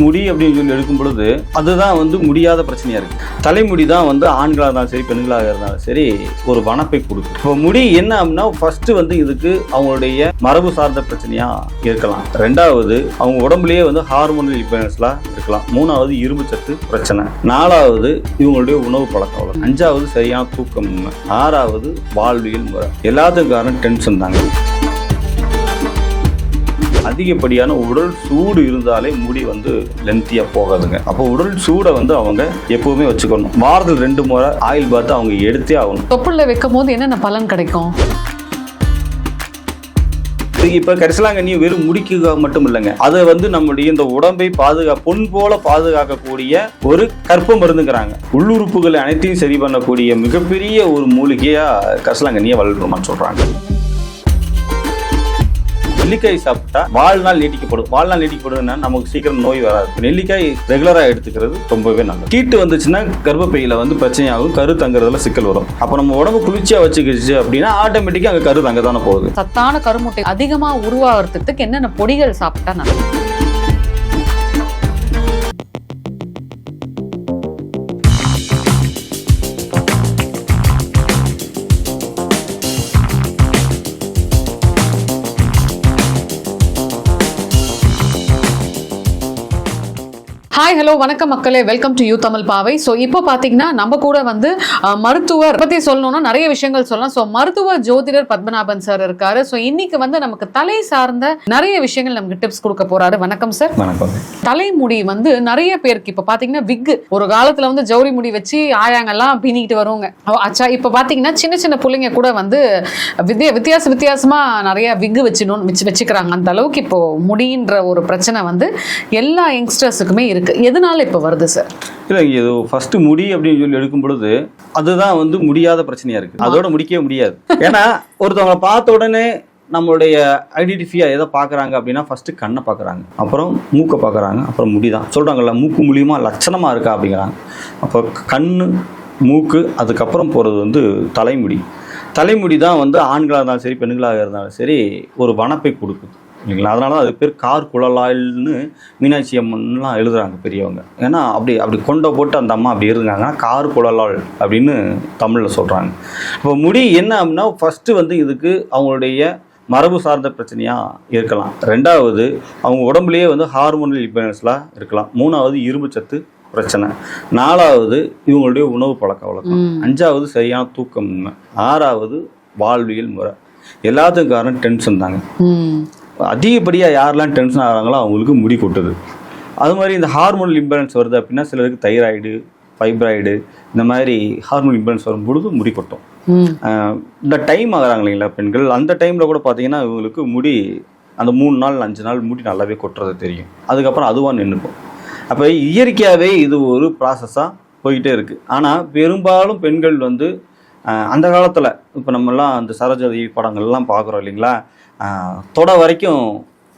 முடி அப்படின்னு சொல்லி எடுக்கும் பொழுது அதுதான் வந்து முடியாத பிரச்சனையா இருக்கு. தலைமுடி தான் வந்து ஆண்களாக இருந்தாலும் சரி பெண்களாக இருந்தாலும் சரி ஒரு வனப்பை கொடுக்கும். இப்போ முடி என்ன அப்படின்னா ஃபர்ஸ்ட் வந்து இதுக்கு அவங்களுடைய மரபு சார்ந்த பிரச்சனையா இருக்கலாம். ரெண்டாவது அவங்க உடம்புலயே வந்து ஹார்மோனல் இம்பேலன்ஸ்லாம் இருக்கலாம். மூணாவது இரும்பு சத்து பிரச்சனை. நாலாவது இவங்களுடைய உணவு பழக்க வழக்கம். அஞ்சாவது சரியான தூக்கம். ஆறாவது வாழ்வியல் முறை. எல்லாத்துக்கும் காரணம் டென்ஷன் தாங்க. அதிகப்படியான உடல் சூடு இருந்தாலே முடி வந்து லென்த்தியாக போகாதுங்க. அப்போ உடல் சூடை வந்து அவங்க எப்பவுமே வச்சுக்கணும். வாரத்தில் 2 முறை ஆயில் பார்த்து அவங்க எடுத்தே ஆகணும். தொப்புள்ள வைக்கும் போது என்னென்ன பலன் கிடைக்கும்? இப்போ கரிசலாங்கண்ணி வெறும் முடிக்கு மட்டும் இல்லைங்க, அதை வந்து நம்முடைய இந்த உடம்பை பொன் போல பாதுகாக்கக்கூடிய ஒரு கற்ப மருந்துங்கிறாங்க. உள்ளுறுப்புகளை அனைத்தையும் சரி பண்ணக்கூடிய மிகப்பெரிய ஒரு மூலிகையா கரிசலாங்கண்ணியை வளர்க்கணும்னு சொல்றாங்க. நெல்லிக்காய் சாப்பிட்டா வாழ்நாள் நீட்டிக்கப்படும். வாழ்நாள் நீட்டிக்கப்படுதுன்னா நமக்கு சீக்கிரம் நோய் வராது. நெல்லிக்காய் ரெகுலராக எடுத்துக்கிறது ரொம்பவே நல்லது. ஹீட்டு வந்துச்சுன்னா கர்ப்பப்பையில வந்து பிரச்சனையாகும், கரு தங்குறதுல சிக்கல் வரும். அப்போ நம்ம உடம்பு குளிர்ச்சியா வச்சுக்கிச்சு அப்படின்னா ஆட்டோமேட்டிக்கா அங்கே கரு தங்க தானே போகுது. சத்தான கருமுட்டை அதிகமா உருவாகிறதுக்கு என்னென்ன பொடிகள் சாப்பிட்டா நல்லது? ஹாய் ஹலோ வணக்கம் மக்களே, வெல்கம் டு யூ தமிழ் பாவை. ஸோ இப்போ பார்த்தீங்கன்னா நம்ம கூட வந்து மருத்துவர் பற்றி சொல்லணும்னா நிறைய விஷயங்கள் சொல்லலாம். ஸோ மருத்துவர் ஜோதிடர் பத்மநாபன் சார் இருக்காரு. ஸோ இன்னைக்கு வந்து நமக்கு தலை சார்ந்த நிறைய விஷயங்கள் நமக்கு டிப்ஸ் கொடுக்க போறாரு. வணக்கம் சார். வணக்கம். தலைமுடி வந்து நிறைய பேருக்கு இப்போ பார்த்தீங்கன்னா விக்கு, ஒரு காலத்தில் வந்து ஜவுரி முடி வச்சு ஆயாங்கெல்லாம் பின்னிக்கிட்டு வருவாங்க. ஆச்சா இப்போ பார்த்தீங்கன்னா சின்ன சின்ன பிள்ளைங்க கூட வந்து வித்தியாசமா நிறைய விக்கு வச்சுக்கிறாங்க. அந்த அளவுக்கு இப்போ முடின்ற ஒரு பிரச்சனை வந்து எல்லா யங்ஸ்டர்ஸுக்குமே இருக்கு. எதனால இப்ப வருது சார்? இல்லை, இது ஃபர்ஸ்ட் முடி அப்படின்னு சொல்லி எடுக்கும் பொழுது அதுதான் வந்து முடியாத பிரச்சனையா இருக்கு. அதோட முடிக்கவே முடியாது. ஏன்னா ஒருத்தவங்களை பார்த்த உடனே நம்மளுடைய ஐடென்டிஃபியா எதை பார்க்குறாங்க அப்படின்னா ஃபர்ஸ்ட் கண்ணை பார்க்குறாங்க, அப்புறம் மூக்கை பார்க்குறாங்க, அப்புறம் முடி தான் சொல்கிறாங்கல்ல. மூக்கு மூலியமா லட்சணமா இருக்கா அப்படிங்கிறாங்க. அப்போ கண்ணு, மூக்கு, அதுக்கப்புறம் போகிறது வந்து தலைமுடி. தலைமுடி தான் வந்து ஆண்களாக இருந்தாலும் சரி பெண்களாக இருந்தாலும் சரி ஒரு வனப்பை கொடுக்குது இல்லைங்களா. அதனால தான் அது பேர் கார் குழலாயில்னு மீனாட்சி அம்மன்லாம் எழுதுறாங்க பெரியவங்க. ஏன்னா அப்படி கொண்ட போட்டு அந்த அம்மா அப்படி இருந்தாங்கன்னா கார் குழலாள் அப்படின்னு தமிழில் சொல்கிறாங்க. இப்போ முடி என்ன அப்படின்னா ஃபஸ்ட்டு வந்து இதுக்கு அவங்களுடைய மரபு சார்ந்த பிரச்சனையாக இருக்கலாம். ரெண்டாவது அவங்க உடம்புலேயே வந்து ஹார்மோனல் இம்பேலன்ஸ்லாம் இருக்கலாம். மூணாவது இரும்பு சத்து பிரச்சனை. நாலாவது இவங்களுடைய உணவு பழக்க வழக்கம். அஞ்சாவது சரியான தூக்கம். ஆறாவது வாழ்வியல் முறை. எல்லாத்துக்கும் காரணம் டென்ஷன் தாங்க. அதிகப்படியாக யாரெல்லாம் டென்ஷன் ஆகிறாங்களோ அவங்களுக்கு முடி கொட்டுது. அது மாதிரி இந்த ஹார்மோனல் இம்பேலன்ஸ் வருது அப்படின்னா சிலருக்கு தைராய்டு, ஃபைப்ராய்டு, இந்த மாதிரி ஹார்மோனல் இம்பேலன்ஸ் வரும்பொழுது முடி கொட்டும். இந்த டைம் ஆகிறாங்க இல்லைங்களா பெண்கள், அந்த டைமில் கூட பார்த்தீங்கன்னா இவங்களுக்கு முடி அந்த 3 நாள் 5 நாள் முடி நல்லாவே கொட்டுறது தெரியும். அதுக்கப்புறம் அதுவாக நின்றுக்கும். அப்போ இயற்கையாகவே இது ஒரு ப்ராசஸாக போய்கிட்டே இருக்குது. ஆனால் பெரும்பாலும் பெண்கள் வந்து அந்த காலத்தில் இப்போ நம்மலாம் அந்த சரோஜதி படங்கள்லாம் பார்க்குறோம் இல்லைங்களா, தொட வரைக்கும்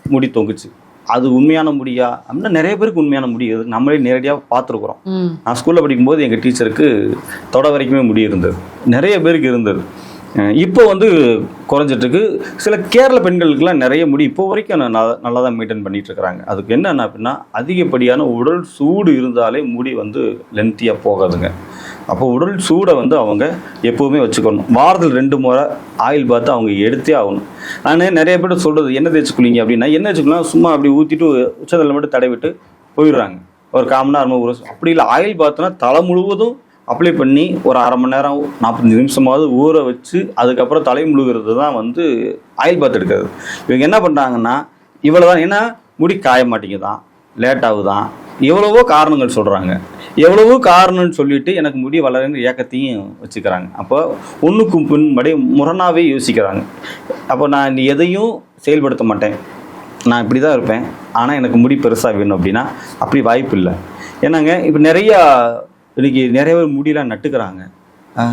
முடி தொங்குச்சு. அது உண்மையான முடியா அப்படின்னா நிறைய பேருக்கு உண்மையான முடி நம்மளே நேரடியாக பார்த்துருக்குறோம். நான் ஸ்கூலில் படிக்கும்போது எங்கள் டீச்சருக்கு தொட வரைக்குமே முடி இருந்தது, நிறைய பேருக்கு இருந்தது. இப்போ வந்து குறைஞ்சிட்ருக்கு. சில கேரள பெண்களுக்கெல்லாம் நிறைய முடி இப்போ வரைக்கும் நல்லா தான் மெயின்டைன் பண்ணிட்டு இருக்கிறாங்க. அதுக்கு என்னென்ன அப்படின்னா அதிகப்படியான உடல் சூடு இருந்தாலே முடி வந்து லென்த்தியாக போகாதுங்க. அப்போ உடல் சூடை வந்து அவங்க எப்போவுமே வச்சுக்கணும். வாரத்தில் 2 முறை ஆயில் பார்த்து அவங்க எடுத்தே ஆகணும். நான் நிறைய பேர் சொல்கிறது என்ன தேய்ச்சிக்குள்ளீங்க அப்படின்னா, என்ன தேய்ச்சிக்கலாம் சும்மா அப்படி ஊற்றிட்டு உச்சத்தில் மட்டும் தடவிட்டு போயிடுறாங்க. ஒரு 1/4 மணி நேரம், 1 அப்படி இல்லை. ஆயில் பார்த்தோன்னா தலை முழுவதும் அப்ளை பண்ணி ஒரு 1/2 மணி நேரம் 45 நிமிஷமாவது ஊற வச்சு அதுக்கப்புறம் தலை முழுகிறது தான் வந்து ஆயில் பாத் எடுக்கிறது. இவங்க என்ன பண்ணுறாங்கன்னா இவ்வளோதான், ஏன்னா முடி காய மாட்டேங்குதான், லேட் ஆகுதான், எவ்வளவோ காரணங்கள் சொல்கிறாங்க. எவ்வளவோ காரணம்னு சொல்லிட்டு எனக்கு முடி வளரன்னு ஏக்கத்தையும் வச்சுக்கிறாங்க. அப்போ ஒன்றுக்கும் பின்படி முரணாகவே யோசிக்கிறாங்க. அப்போ நான் எதையும் செயல்படுத்த மாட்டேன், நான் இப்படி தான் இருப்பேன், ஆனால் எனக்கு முடி பெருசாக வேணும் அப்படின்னா அப்படி வாய்ப்பு இல்லை. ஏன்னாங்க இப்போ இன்றைக்கி நிறைய பேர் முடியெலாம் நட்டுக்கிறாங்க.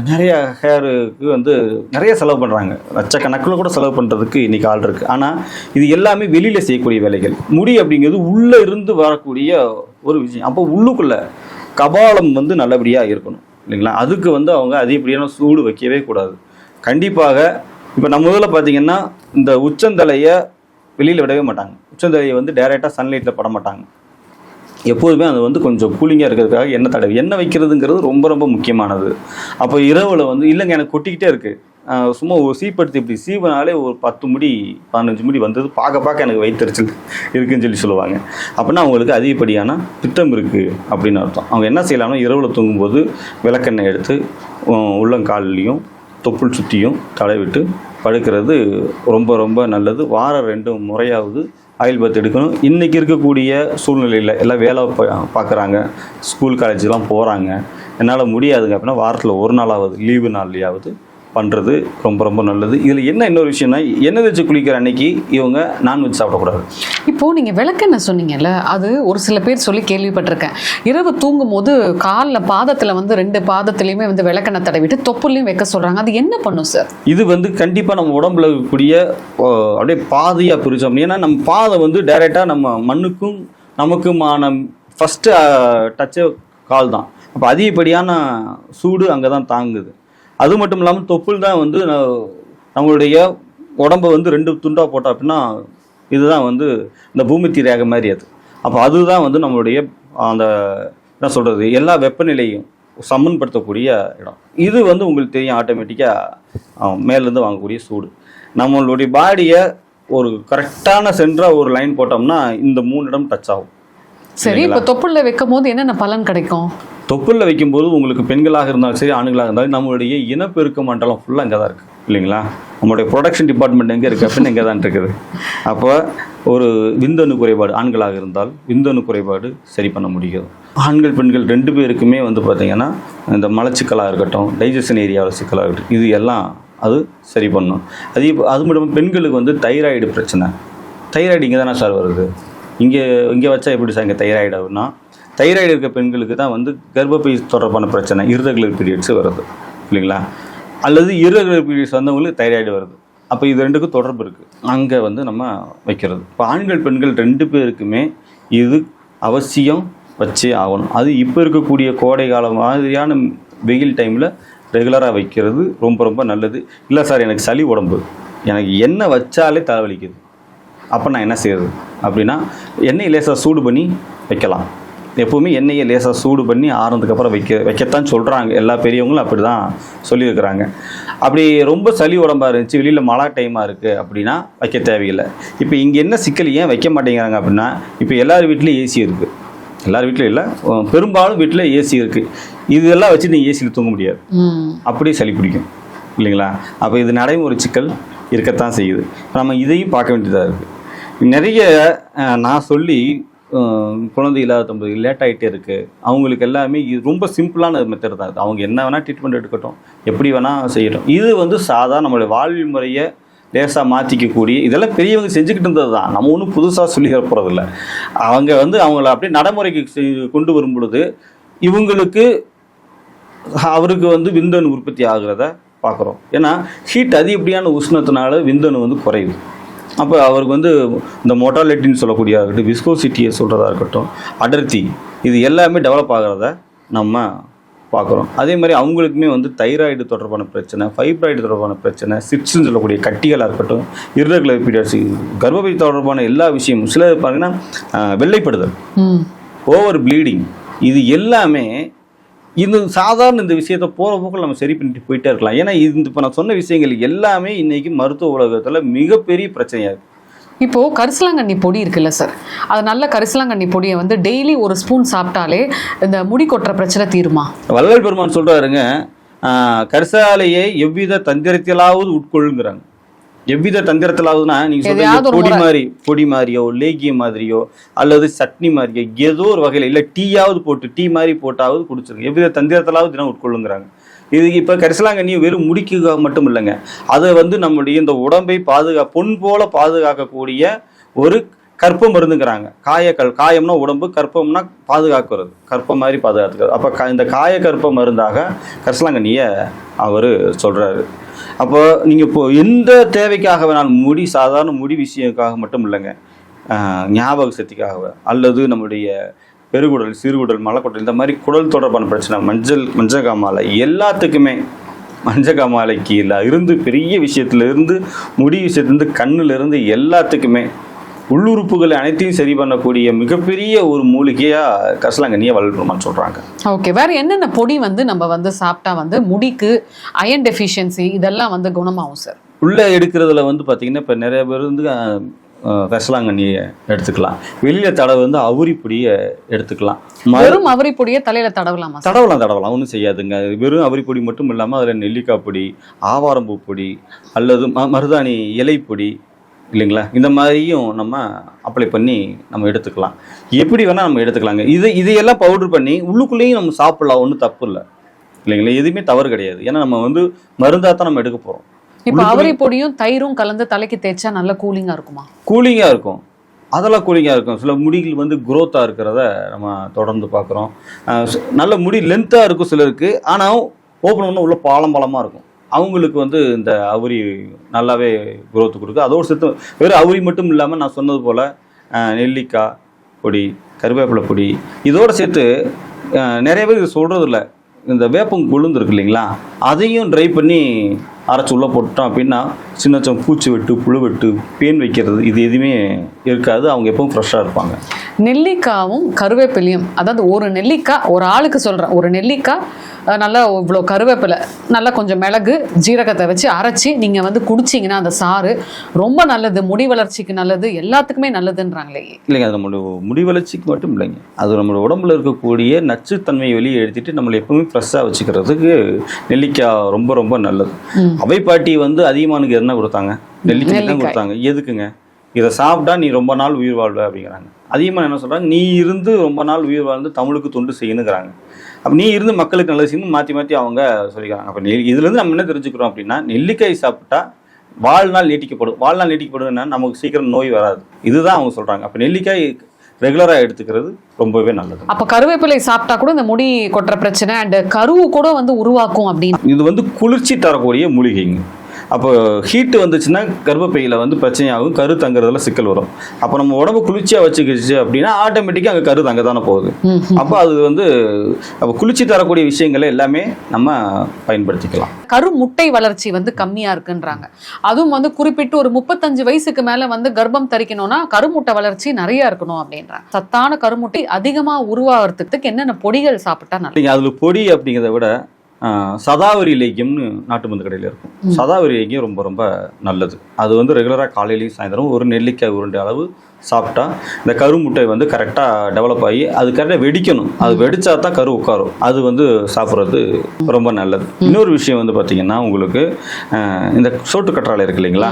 நிறைய ஹேருக்கு வந்து நிறைய செலவு பண்ணுறாங்க. லட்சக்கணக்கில் கூட செலவு பண்ணுறதுக்கு இன்றைக்கி ஆள் இருக்குது. ஆனால் இது எல்லாமே வெளியில் செய்யக்கூடிய வேலைகள். முடி அப்படிங்கிறது உள்ளே இருந்து வரக்கூடிய ஒரு விஷயம். அப்போ உள்ளுக்குள்ளே கபாலம் வந்து நல்லபடியாக இருக்கணும் இல்லைங்களா. அதுக்கு வந்து அவங்க அதிகப்படியான சூடு வைக்கவே கூடாது. கண்டிப்பாக இப்போ நம்ம முதல்ல பார்த்திங்கன்னா இந்த உச்சந்தலையை வெளியில் விடவே மாட்டாங்க. உச்சந்தலையை வந்து டைரெக்டாக சன்லைட்டில் பட மாட்டாங்க. எப்போதுமே அது வந்து கொஞ்சம் கூலிங்காக இருக்கிறதுக்காக எண்ணெய் தடவி எண்ணெய் வைக்கிறதுங்கிறது ரொம்ப ரொம்ப முக்கியமானது. அப்போ இரவில் வந்து இல்லைங்க எனக்கு கொட்டிக்கிட்டே இருக்குது, சும்மா ஒரு சீப்படுத்தி இப்படி சீவனாலே ஒரு 10 முடி 15 முடி வந்தது, பார்க்க எனக்கு வயிற்றுச்சல் இருக்குதுன்னு சொல்லுவாங்க. அப்படின்னா அவங்களுக்கு அதிகப்படியான பித்தம் இருக்குது அப்படின்னு அர்த்தம். அவங்க என்ன செய்யலாம்னா இரவில் தூங்கும்போது விளக்கெண்ணெய் எடுத்து உள்ளங்கால்லையும் தொப்புள் சுற்றியும் தடவிட்டு படுக்கிறது ரொம்ப ரொம்ப நல்லது. வாரம் 2 முறையாவது ஆயில் பாத் எடுக்கணும். இன்றைக்கி இருக்கக்கூடிய சூழ்நிலையில் எல்லாம் வேலை பார்க்குறாங்க, ஸ்கூல் காலேஜெலாம் போகிறாங்க, என்னால் முடியாதுங்க அப்படின்னா வாரத்தில் ஒரு நாளாவது லீவு நாள்லையாவது பண்ணுறது ரொம்ப ரொம்ப நல்லது. இதில் என்ன இன்னொரு விஷயம்னா எண்ணெய் தேய்ச்சி குளிக்கிற அன்னைக்கு இவங்க நான்வெஜ் சாப்பிடக்கூடாது. இப்போது நீங்கள் விளக்கெண்ணெய் சொன்னீங்கல்ல, அது ஒரு சில பேர் சொல்லி கேள்விப்பட்டிருக்கேன். இரவு தூங்கும் போது காலில் பாதத்தில் வந்து 2 பாதத்துலேயுமே வந்து விளக்கெண்ணெய் தடவிட்டு தொப்புலையும் வைக்க சொல்கிறாங்க. அது என்ன பண்ணும் சார்? இது வந்து கண்டிப்பாக நம்ம உடம்புல இருக்கக்கூடிய அப்படியே பாதையாக பிரித்தோம். ஏன்னா நம்ம பாதை வந்து டைரெக்டாக நம்ம மண்ணுக்கும் நமக்குமான ஃபஸ்ட்டு டச்சே கால் தான். அப்போ அதிகப்படியான சூடு அங்கே தான் தாங்குது. அது மட்டும் இல்லாமல் தொப்புள் தான் வந்து நம்மளுடைய உடம்பை வந்து 2 துண்டாக போட்டோம் அப்படின்னா இதுதான் வந்து இந்த பூமத்தி ரேகை மாதிரி அது. அப்போ அதுதான் வந்து நம்மளுடைய அந்த என்ன சொல்கிறது எல்லா வெப்பநிலையும் சமன்படுத்தக்கூடிய இடம். இது வந்து உங்களுக்கு தெரியும், ஆட்டோமேட்டிக்காக மேலேருந்து வாங்கக்கூடிய சூடு. நம்மளுடைய பாடியை ஒரு கரெக்டான சென்டராக ஒரு லைன் போட்டோம்னா இந்த 3 இடம் டச் ஆகும். சரி, இப்போ தொப்புளில் வைக்கும் போது என்னென்ன பலன் கிடைக்கும்? தொப்புளில் வைக்கும்போது உங்களுக்கு பெண்களாக இருந்தாலும் சரி ஆண்களாக இருந்தாலும் நம்மளுடைய இனப்பெருக்க மண்டலம் ஃபுல்லாக இங்கே தான் இருக்குது இல்லைங்களா? நம்மளுடைய ப்ரொடக்ஷன் டிபார்ட்மெண்ட் எங்கே இருக்குது அப்படின்னு இங்கே தான் இருக்குது. அப்போ ஒரு விந்தணு குறைபாடு ஆண்களாக இருந்தால் விந்தணு குறைபாடு சரி பண்ண முடியும். ஆண்கள் பெண்கள் 2 பேருக்குமே வந்து பார்த்திங்கன்னா இந்த மலச்சிக்கலாக இருக்கட்டும், டைஜஷன் ஏரியாவில் சிக்கலாக இருக்கட்டும், இது எல்லாம் அது சரி பண்ணும். அது மட்டும் பெண்களுக்கு வந்து தைராய்டு பிரச்சனை. தைராய்டு இங்கே தானே சார் வருது, இங்கே வச்சா எப்படி சார் இங்கே தைராய்டு ஆகுனா, தைராய்டு இருக்க பெண்களுக்கு தான் வந்து கர்ப்பப்பை தொடர்பான பிரச்சனை இர்ரெகுலர் பீரியட்ஸ் வருது இல்லைங்களா? அல்லது இர்ரெகுலர் பீரியட்ஸ் வந்தவங்களுக்கு தைராய்டு வருது. அப்போ இது 2க்கும் தொடர்பு இருக்குது, அங்கே வந்து நம்ம வைக்கிறது. இப்போ ஆண்கள் பெண்கள் 2 பேருக்குமே இது அவசியம் வச்சே ஆகணும். அது இப்போ இருக்கக்கூடிய கோடை காலம் மாதிரியான வெயில் டைமில் ரெகுலராக வைக்கிறது ரொம்ப ரொம்ப நல்லது. இல்லை சார் எனக்கு சளி உடம்பு, எனக்கு எண்ணெய் வச்சாலே தலைவலிக்குது, அப்போ நான் என்ன செய்யறது அப்படின்னா எண்ணெயை லேசாக சூடு பண்ணி வைக்கலாம். எப்போவுமே எண்ணெயை லேசாக சூடு பண்ணி ஆறுனதுக்கப்புறம் வைக்கத்தான் சொல்கிறாங்க. எல்லா பெரியவங்களும் அப்படி தான் சொல்லியிருக்கிறாங்க. அப்படி ரொம்ப சளி உடம்பாக இருந்துச்சு, வெளியில் மழை டைமாக இருக்குது அப்படின்னா வைக்க தேவையில்லை. இப்போ இங்கே என்ன சிக்கல் ஏன் வைக்க மாட்டேங்கிறாங்க அப்படின்னா, இப்போ எல்லார் வீட்லேயும் ஏசி இருக்குது. எல்லார் வீட்டிலும் இல்லை, பெரும்பாலும் வீட்டில் ஏசி இருக்குது. இதெல்லாம் வச்சு நீங்கள் ஏசியில் தூங்க முடியாது, அப்படியே சளி பிடிக்கும் இல்லைங்களா? அப்போ இது நடைமுறை சிக்கல் இருக்கத்தான் செய்யுது. நம்ம இதையும் பார்க்க வேண்டியதாக இருக்குது. நிறைய நான் சொல்லி குழந்தை இல்லாத தம்பதி லேட் ஆகிட்டே இருக்குது, அவங்களுக்கு எல்லாமே இது ரொம்ப சிம்பிளான மெத்தட் தான். அவங்க என்ன வேணால் ட்ரீட்மெண்ட் எடுக்கட்டும், எப்படி வேணால் செய்யட்டும். இது வந்து சாதாரண நம்மளுடைய வாழ்வியல் முறையை லேசாக மாற்றிக்கக்கூடிய, இதெல்லாம் பெரியவங்க செஞ்சுக்கிட்டு இருந்தது தான், நம்ம ஒன்றும் புதுசாக சொல்லி போகிறதில்ல. அவங்க வந்து அவங்கள அப்படியே நடைமுறைக்கு கொண்டு வரும் பொழுது அவருக்கு வந்து விந்தணு உற்பத்தி ஆகிறத பார்க்குறோம். ஏன்னா ஹீட் அதிகப்படியான உஷ்ணத்தினால விந்தணு வந்து குறையுது. அப்போ அவருக்கு வந்து இந்த மோட்டாலிட்டின்னு சொல்லக்கூடிய இருக்கட்டும், விஸ்கோசிட்டியை சொல்கிறதா இருக்கட்டும், அடர்த்தி, இது எல்லாமே டெவலப் ஆகிறத நம்ம பார்க்குறோம். அதே மாதிரி அவங்களுக்குமே வந்து தைராய்டு தொடர்பான பிரச்சனை, ஃபைப்ராய்டு தொடர்பான பிரச்சனை, சிப்ஸ்ன்னு சொல்லக்கூடிய கட்டிகளாக இருக்கட்டும், இர்ரெகுலர் பீரியட்ஸ், கர்ப்பப்பை தொடர்பான எல்லா விஷயமும், சில பார்த்தீங்கன்னா வெள்ளைப்படுதல், ஓவர் ப்ளீடிங், இது எல்லாமே இந்த சாதாரண இந்த விஷயத்தை போகிற போக்கில் நம்ம சரி பண்ணிட்டு போயிட்டே இருக்கலாம். ஏன்னா இது இப்போ நான் சொன்ன விஷயங்கள் எல்லாமே இன்றைக்கி மருத்துவ உலகத்தில் மிகப்பெரிய பிரச்சனையாக இருக்குது. இப்போது கரிசலாங்கண்ணி பொடி இருக்குல்ல சார், அது நல்ல கரிசலாங்கண்ணி பொடியை வந்து டெய்லி ஒரு ஸ்பூன் சாப்பிட்டாலே இந்த முடி கொட்டுற பிரச்சனை தீருமா? வள்ளல் பெருமான் சொல்கிறாருங்க, கரிசாலையை எவ்வித தந்திரத்திலாவது உட்கொள்ளுங்கிறாங்க. எவ்வித தந்திரத்திலாவதுன்னா நீங்கள் சொல்றது பொடி மாதிரியோ லேகியம் மாதிரியோ அல்லது சட்னி மாதிரியோ ஏதோ ஒரு வகையில், இல்லை டீயாவது போட்டு டீ மாதிரி போட்டாவது குடிச்சிருங்க. எவ்வித தந்திரத்திலாவது தினம் உட்கொள்ளுங்கிறாங்க. இது இப்போ கரிசலாங்கண்ணி வெறும் முடிக்க மட்டும் இல்லைங்க, அதை வந்து நம்முடைய இந்த உடம்பை பொன் போல பாதுகாக்கக்கூடிய ஒரு கற்ப மருந்துங்கிறாங்க. காயம்னா உடம்பு, கற்பம்னா பாதுகாக்கிறது, கற்ப மாதிரி பாதுகாத்துக்கிறது. அப்போ இந்த கற்ப மருந்தாக கரிசலாங்கண்ணியை அவர் சொல்கிறாரு. அப்போ நீங்கள் இப்போ எந்த தேவைக்காக வேணாலும் சாதாரண முடி விஷயத்துக்காக மட்டும் இல்லைங்க, ஞாபக சக்திக்காக அல்லது நம்முடைய பெருகுடல், சிறுகுடல், மலைக்குடல், இந்த மாதிரி குடல் தொடர்பான பிரச்சனை, மஞ்சக்காமாலை, எல்லாத்துக்குமே மஞ்சக்காமாலைக்கு இருந்து பெரிய விஷயத்துலேருந்து முடி விஷயத்துலேருந்து கண்ணுலேருந்து எல்லாத்துக்குமே உள்ளுறுப்புகளை அனைத்தையும் சரி பண்ணக்கூடிய மிகப்பெரிய ஒரு மூலிகையாக கரிசலாங்கண்ணியை வளர்க்கணும்னு சொல்கிறாங்க. ஓகே, வேற என்னென்ன பொடி வந்து நம்ம வந்து சாப்பிட்டா வந்து முடிக்கு அயன் டெஃபிஷியன்சி இதெல்லாம் வந்து குணமாகும் சார்? உள்ளே எடுக்கிறதுல வந்து பார்த்தீங்கன்னா இப்போ நிறைய பேர் வந்து கரிசலாங்கண்ணியை எடுத்துக்கலாம். வெளியில் தடவை வந்து அவுரி பொடியை எடுத்துக்கலாம். வெறும் அவுரி பொடியை தலையில தடவலாமா? தடவலாம் ஒன்றும் செய்யாதுங்க. வெறும் அவுரி பொடி மட்டும் இல்லாமல் அதில் நெல்லிக்காய் பொடி, ஆவாரம்பூ பொடி அல்லது மருதாணி இலை பொடி இல்லைங்களா, இந்த மாதிரியும் நம்ம அப்ளை பண்ணி நம்ம எடுத்துக்கலாம். எப்படி வேணால் நம்ம எடுத்துக்கலாங்க. இதையெல்லாம் பவுடர் பண்ணி உள்ளுக்குள்ளேயும் நம்ம சாப்பிடலாம், ஒன்றும் தப்பு இல்லை இல்லைங்களா, எதுவுமே தவறு கிடையாது. ஏன்னா நம்ம வந்து மருந்தாக தான் நம்ம எடுக்க போகிறோம். இப்போ அவரி பொடியும் தயிரும் கலந்து தலைக்கு தேய்ச்சா நல்ல கூலிங்கா இருக்குமா? கூலிங்காக இருக்கும், அதெல்லாம் கூலிங்காக இருக்கும். சில முடிகள் வந்து குரோத்தாக இருக்கிறத நம்ம தொடர்ந்து பார்க்குறோம். நல்ல முடி லென்த்தாக இருக்கும் சிலருக்கு, ஆனால் ஓப்பன் பண்ண உள்ள பாலமாக இருக்கும். அவங்களுக்கு வந்து இந்த அவுரி நல்லாவே குரோத்து கொடுக்கும். அதோடு சேர்த்து வெறும் அவுரி மட்டும் இல்லாமல் நான் சொன்னது போல் நெல்லிக்காய் பொடி, கருவேப்பிலை பொடி, இதோடு சேர்த்து நிறைய பேர் இது சொல்கிறது இல்லை, இந்த வேப்பம் கொழுந்து இருக்கு இல்லைங்களா, அதையும் ட்ரை பண்ணி அரைச்சி உள்ளே போட்டோம் அப்படின்னா சின்ன பூச்சி வெட்டு, புழு வெட்டு, பேன் வைக்கிறது இது எதுவுமே இருக்காது. அவங்க எப்பவும் ஃப்ரெஷ்ஷாக இருப்பாங்க. நெல்லிக்காவும் கருவேப்பிலையும், அதாவது ஒரு நெல்லிக்காய், ஒரு ஆளுக்கு சொல்கிறேன், ஒரு நெல்லிக்காய் நல்லா இவ்வளோ கருவேப்பிலை, நல்லா கொஞ்சம் மிளகு ஜீரகத்தை வச்சு அரைச்சி நீங்கள் வந்து குடிச்சிங்கன்னா அந்த சாறு ரொம்ப நல்லது, முடி வளர்ச்சிக்கு நல்லது, எல்லாத்துக்குமே நல்லதுன்றாங்களே. இல்லைங்க, அது நம்மளோட முடி வளர்ச்சிக்கு மட்டும் இல்லைங்க, அது நம்மளோட உடம்புல இருக்கக்கூடிய நச்சுத்தன்மையை வெளியே எடுத்துட்டு நம்மளை எப்பவுமே ஃப்ரெஷ்ஷாக வச்சுக்கிறதுக்கு நெல்லிக்காய் ரொம்ப ரொம்ப நல்லது. அவை பாட்டி வந்து அதிகமானுக்கு என்ன கொடுத்தாங்க? நெல்லிக்காய் தான் கொடுத்தாங்க. எதுக்குங்க? இதை சாப்பிட்டா நீ ரொம்ப நாள் உயிர் வாழ்வ அப்படிங்கிறாங்க. அதிகமாக என்ன சொல்கிறாங்க, நீ இருந்து ரொம்ப நாள் உயிர் வாழ்ந்து தமிழுக்கு தொண்டு செய்யணுங்கிறாங்க. அப்போ நீ இருந்து மக்களுக்கு நல்லது செய்யணும் மாற்றி அவங்க சொல்லிக்கிறாங்க. அப்போ இதுலேருந்து நம்ம என்ன தெரிஞ்சுக்கிறோம் அப்படின்னா, நெல்லிக்காய் சாப்பிட்டா வாழ்நாள் நீட்டிக்கப்படுதுன்னா நமக்கு சீக்கிரம் நோய் வராது, இதுதான் அவங்க சொல்கிறாங்க. அப்போ நெல்லிக்காய் ரெகுலராக எடுத்துக்கிறது ரொம்பவே நல்லது. அப்போ கருவேப்பிலை சாப்பிட்டா கூட இந்த முடி கொட்டுற பிரச்சனை அண்ட் கருவு கூட வந்து உருவாக்கும் அப்படின்னு. இது வந்து குளிர்ச்சி தரக்கூடிய மூலிகைங்க. அப்போ ஹீட்டு வந்துச்சுன்னா கர்ப்பப்பையில் வந்து பிரச்சனையாகும், கரு தங்குறதுல சிக்கல் வரும். அப்போ நம்ம உடம்பு குளிர்ச்சியாக வச்சுக்கிச்சு அப்படின்னா ஆட்டோமேட்டிக்காக அங்கே கரு தங்க தானே போகுது. அப்போ அது வந்து அப்போ குளிர்ச்சி தரக்கூடிய விஷயங்களை எல்லாமே நம்ம பயன்படுத்திக்கலாம். கரு முட்டை வளர்ச்சி வந்து கம்மியாக இருக்குன்றாங்க. அதுவும் வந்து குறிப்பிட்டு ஒரு 35 வயசுக்கு மேலே வந்து கர்ப்பம் தரிக்கணும்னா கருமுட்டை வளர்ச்சி நிறையா இருக்கணும் அப்படின்றாங்க. சத்தான கருமுட்டை அதிகமாக உருவாகிறதுக்கு என்னென்ன பொடிகள் சாப்பிட்டா நல்லது? அதில் பொடி அப்படிங்கிறத விட சதாவரி இலக்கியம்னு நாட்டு மருந்து கடையில் இருக்கும். சதாவரி இலக்கியம் ரொம்ப ரொம்ப நல்லது. அது வந்து ரெகுலராக காலையிலையும் சாயந்தரம் ஒரு நெல்லிக்காய் உருண்டை அளவு சாப்பிட்டா இந்த கருமுட்டை வந்து கரெக்டாக டெவலப் ஆகி அது கரெக்டாக வெடிக்கணும். அது வெடிச்சா தான் கரு உட்காரும். அது வந்து சாப்பிட்றது ரொம்ப நல்லது. இன்னொரு விஷயம் வந்து பார்த்திங்கன்னா, உங்களுக்கு இந்த சோற்று கற்றாழை இருக்கு இல்லைங்களா,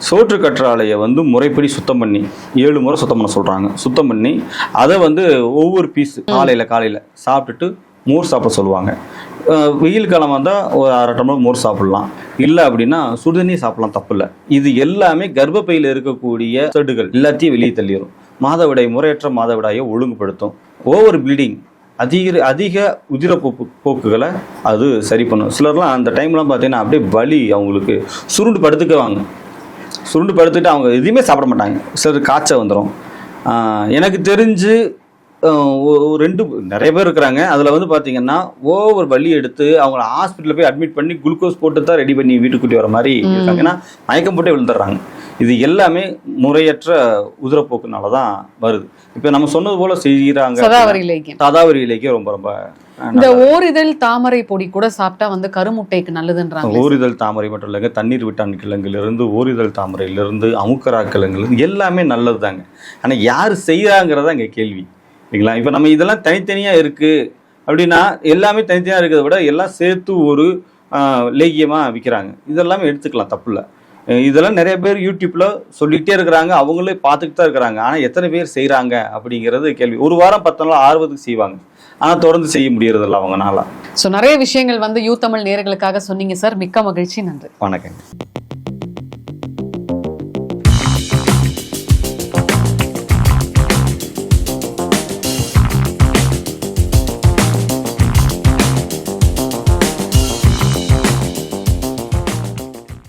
சோற்று கற்றாழையை வந்து முறைப்படி சுத்தம் பண்ணி 7 முறை சுத்தம் பண்ண சொல்கிறாங்க. சுத்தம் பண்ணி அதை வந்து ஒவ்வொரு பீஸ் காலையில் சாப்பிட்டுட்டு மோர் சாப்பிட சொல்லுவாங்க. வெயில் காலம் வந்தால் ஒரு 1/2 டம்ளர் மோர் சாப்பிட்லாம், இல்லை அப்படின்னா சுடுதண்ணி சாப்பிடலாம், தப்பு இல்லை. இது எல்லாமே கர்ப்பப்பையில் இருக்கக்கூடிய செடுகள் எல்லாத்தையும் வெளியே தள்ளிடும். மாதவிடாய் முறையற்ற மாதவிடாயை ஒழுங்குபடுத்தும். ஓவர் ப்ளீடிங் அதிக உதிர போக்குகளை அது சரி பண்ணும். சிலர்லாம் அந்த டைம்லாம் பார்த்தீங்கன்னா அப்படியே வலி, அவங்களுக்கு சுருண்டு படுத்துட்டு அவங்க எதுவுமே சாப்பிட மாட்டாங்க. சிலர் காய்ச்சல் வந்துடும். எனக்கு தெரிஞ்சு நிறைய பேர் இருக்கிறாங்க. அதில் வந்து பார்த்தீங்கன்னா ஓவர் வலி எடுத்து அவங்கள ஹாஸ்பிட்டலில் போய் அட்மிட் பண்ணி குளுக்கோஸ் போட்டு தான் ரெடி பண்ணி வீட்டுக்கு கூட்டி வர மாதிரி இருக்காங்க. ஏன்னா மயக்கம் போட்டே விழுந்துடுறாங்க. இது எல்லாமே முறையற்ற உதிரப்போக்குனால தான் வருது. இப்போ நம்ம சொன்னது போல செய்கிறாங்க. சதாவரி இலக்கியம் ரொம்ப ரொம்ப. இந்த ஓரிதழ் தாமரை பொடி கூட சாப்பிட்டா வந்து கருமுட்டைக்கு நல்லதுன்றாங்க. ஓரிதழ் தாமரை மட்டும் இல்லைங்க, தண்ணீர் விட்டான் கிழங்குலேருந்து ஓரிதழ் தாமரையிலிருந்து அமுக்கரா கிழங்குலேருந்து எல்லாமே நல்லது தாங்க. ஆனால் யார் செய்கிறாங்கிறதா இங்கே கேள்வி இல்லைங்களா. இப்போ நம்ம இதெல்லாம் தனித்தனியாக இருக்குது அப்படின்னா எல்லாமே தனித்தனியாக இருக்கிறத விட எல்லாம் சேர்த்து ஒரு லேகியமாக விற்கிறாங்க. இதெல்லாமே எடுத்துக்கலாம், தப்பு இல்லை. இதெல்லாம் நிறைய பேர் யூடியூப்பில் சொல்லிகிட்டே இருக்கிறாங்க, அவங்களே பார்த்துக்கிட்டு தான் இருக்கிறாங்க. ஆனால் எத்தனை பேர் செய்கிறாங்க அப்படிங்கிறது கேள்வி. ஒரு வாரம் 10 நாள் ஆர்வத்துக்கு செய்வாங்க, ஆனால் தொடர்ந்து செய்ய முடியறதில்ல அவங்களால. ஸோ நிறைய விஷயங்கள் வந்து யூ தமிழ் நேயர்களுக்காக சொன்னீங்க சார். மிக்க மகிழ்ச்சி, நன்றி. வணக்கம்.